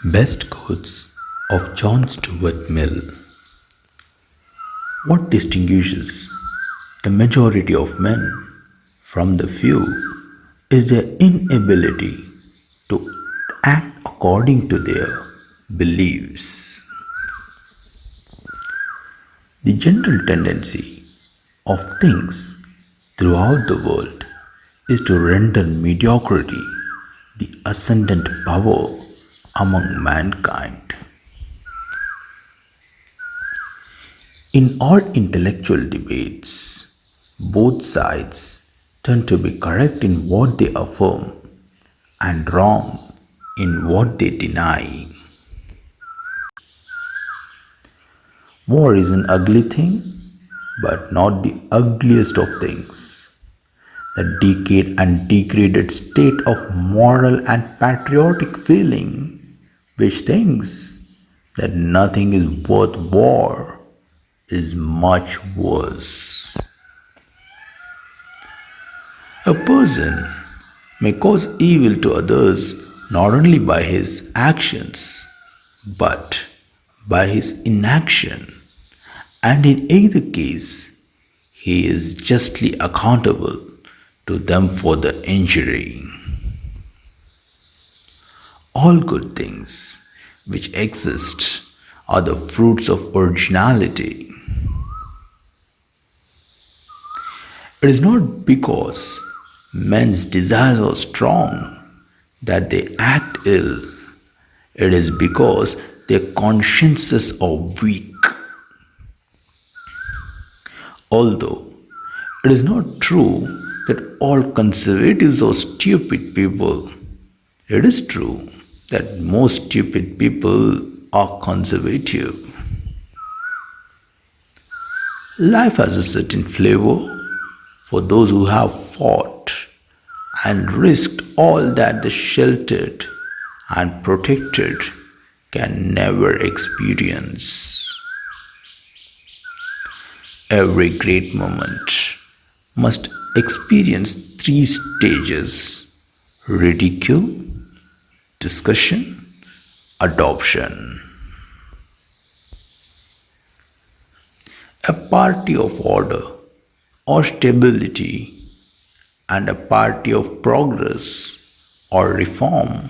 Best quotes of John Stuart Mill. What distinguishes the majority of men from the few is their inability to act according to their beliefs. The general tendency of things throughout the world is to render mediocrity the ascendant power among mankind. In all intellectual debates, both sides tend to be correct in what they affirm and wrong in what they deny. War is an ugly thing, but not the ugliest of things. The decayed and degraded state of moral and patriotic feeling which thinks that nothing is worth war is much worse. A person may cause evil to others not only by his actions but by his inaction, and in either case, he is justly accountable to them for the injury. All good things which exist are the fruits of originality. It is not because men's desires are strong that they act ill. It is because their consciences are weak. Although it is not true that all conservatives are stupid people, it is true that most stupid people are conservative. Life has a certain flavor for those who have fought and risked all that the sheltered and protected can never experience. Every great moment must experience three stages: ridicule, discussion, adoption. A party of order or stability and a party of progress or reform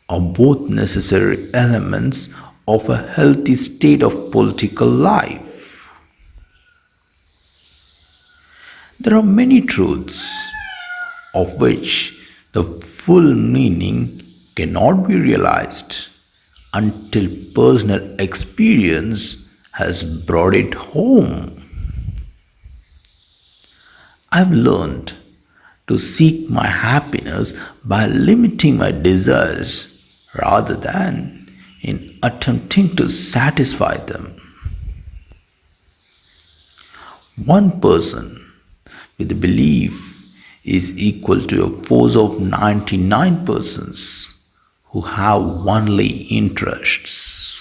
are both necessary elements of a healthy state of political life. There are many truths of which the full meaning cannot be realized until personal experience has brought it home. I've learned to seek my happiness by limiting my desires rather than in attempting to satisfy them. One person with a belief is equal to a force of 99 persons who have only interests.